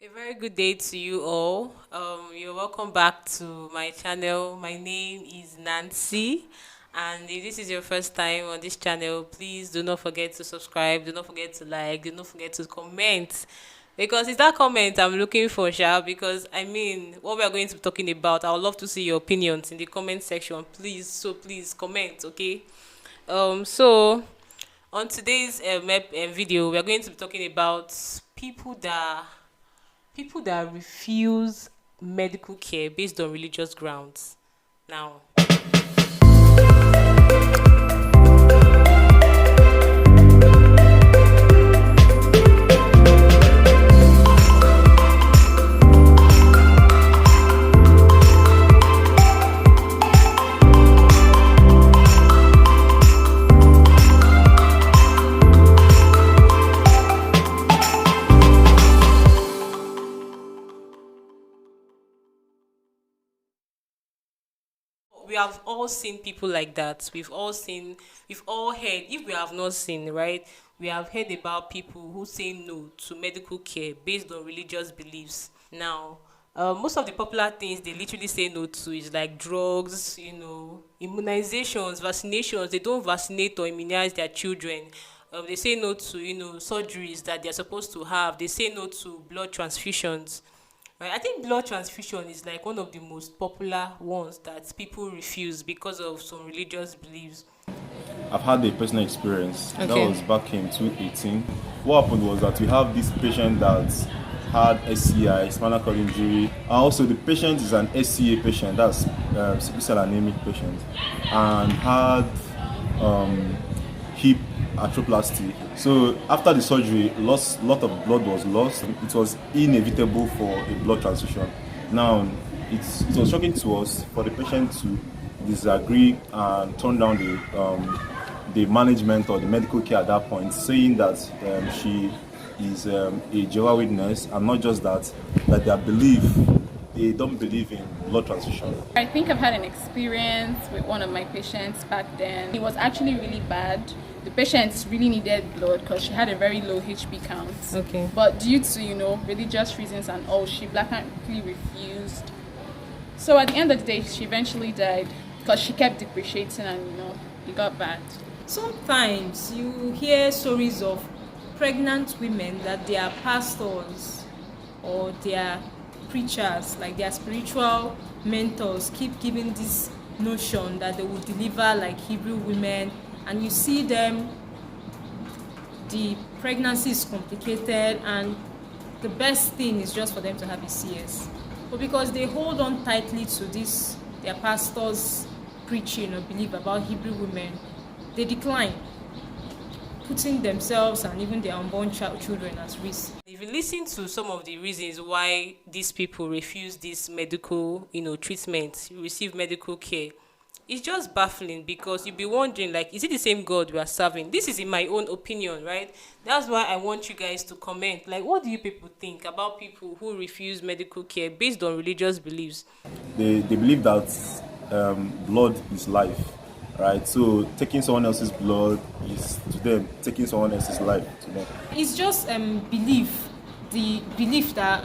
A very good day to you all. You're welcome back to my channel. My name is Nancy, and if this is your first time on this channel, please do not forget to subscribe. Do not forget to like. Do not forget to comment, because it's that comment I'm looking for, Sha. Because I mean, what we are going to be talking about, I would love to see your opinions in the comment section. Please comment, okay? So on today's video, we are going to be talking about people that people that refuse medical care based on religious grounds. Now, we have all seen people like that. We've all heard, if we have not seen, right? We have heard about people who say no to medical care based on religious beliefs. Now, most of the popular things they literally say no to is like drugs, immunizations, vaccinations. They don't vaccinate or immunize their children. They say no to, surgeries that they're supposed to have. They say no to blood transfusions. Right. I think blood transfusion is like one of the most popular ones that people refuse because of some religious beliefs. I've had a personal experience. That Okay. was back in 2018. What happened was that we have this patient that had SCI, spinal cord injury. And also, the patient is an SCA patient, that's sickle cell anemic patient, and had hip arthroplasty. So after the surgery, lot of blood was lost. It was inevitable for a blood transfusion. Now, it was shocking to us for the patient to disagree and turn down the management or the medical care at that point, saying that she is a Jehovah's Witness, and not just that they don't believe in blood transfusion. I think I've had an experience with one of my patients back then. It was actually really bad. The patient really needed blood because she had a very low HB count. Okay. But due to, religious reasons and all, she blatantly refused. So at the end of the day, she eventually died because she kept depreciating and, it got bad. Sometimes you hear stories of pregnant women that their pastors or their preachers, like their spiritual mentors, keep giving this notion that they will deliver like Hebrew women, and you see them, the pregnancy is complicated, and the best thing is just for them to have a CS. But because they hold on tightly to this, their pastors preaching or belief about Hebrew women, they decline, putting themselves and even their unborn children at risk. If you listen to some of the reasons why these people refuse this medical, treatment, receive medical care, it's just baffling, because you'll be wondering, like, is it the same God we are serving? This is in my own opinion, right? That's why I want you guys to comment. Like, what do you people think about people who refuse medical care based on religious beliefs? They believe that blood is life, right? So taking someone else's blood is to them taking someone else's life to them. It's just belief, the belief that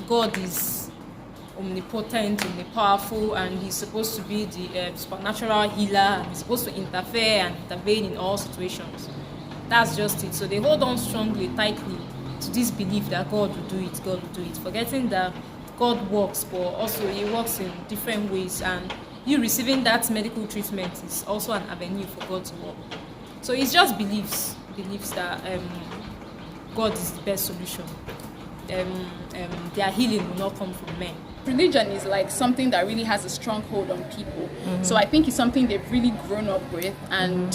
God is omnipotent, omnipowerful, and he's supposed to be the supernatural healer, and he's supposed to interfere and intervene in all situations. That's just it. So they hold on strongly, tightly to this belief that God will do it, God will do it, forgetting that God works, but also he works in different ways, and you receiving that medical treatment is also an avenue for God to work. So it's just beliefs that God is the best solution. Their healing will not come from men. Religion is like something that really has a strong hold on people. So I think it's something they've really grown up with, and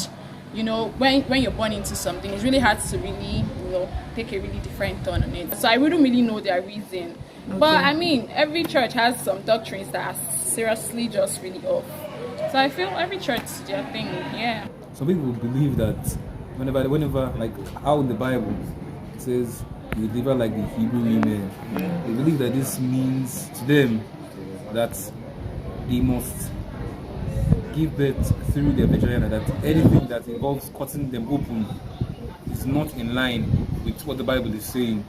when you're born into something, it's really hard to really take a really different turn on it. So I wouldn't really know their reason. Okay. But I mean, every church has some doctrines that are seriously just really off. So I feel every church their thing. Yeah. Some people believe that whenever like how in the Bible it says you deliver like the Hebrew women, they believe that this means to them that they must give birth through their vagina, that anything that involves cutting them open is not in line with what the Bible is saying.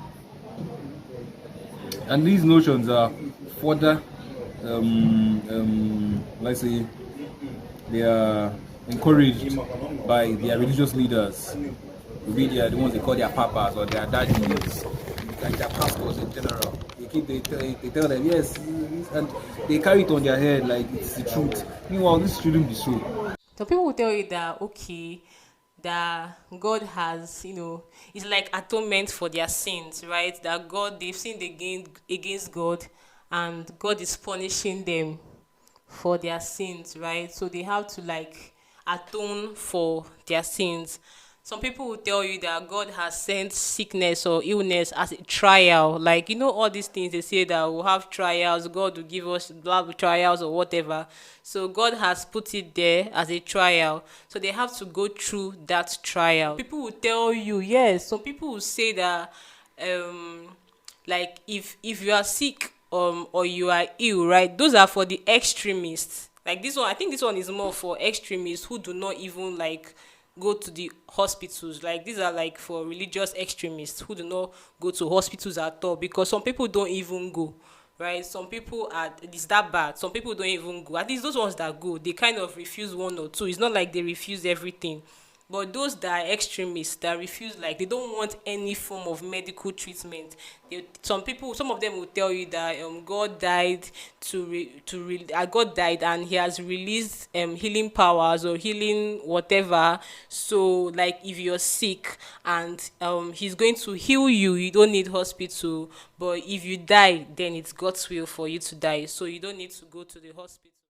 And these notions are further, let's say, they are encouraged by their religious leaders. Maybe they are the ones they call their papas or their daddies, like their pastors in general. They tell them yes, and they carry it on their head like it's the truth. Meanwhile, this shouldn't be so. So people will tell you that okay, that God has, it's like atonement for their sins, right? That they've sinned against God, and God is punishing them for their sins, right? So they have to like atone for their sins. Some people will tell you that God has sent sickness or illness as a trial. Like, all these things they say that we'll have trials, God will give us blah, blah trials or whatever. So God has put it there as a trial. So they have to go through that trial. People will tell you, yes, some people will say that like if you are sick or you are ill, right, those are for the extremists. Like this one, I think this one is more for extremists who do not even like go to the hospitals. Like these are like for religious extremists who do not go to hospitals at all, because some people don't even go, right? Some people are, it's that bad, some people don't even go. At least those ones that go, they kind of refuse one or two. It's not like they refuse everything. But those that are extremists that refuse, like they don't want any form of medical treatment. Some of them will tell you that God died God died and He has released healing powers or healing whatever. So like if you're sick and He's going to heal you, you don't need hospital. But if you die, then it's God's will for you to die. So you don't need to go to the hospital.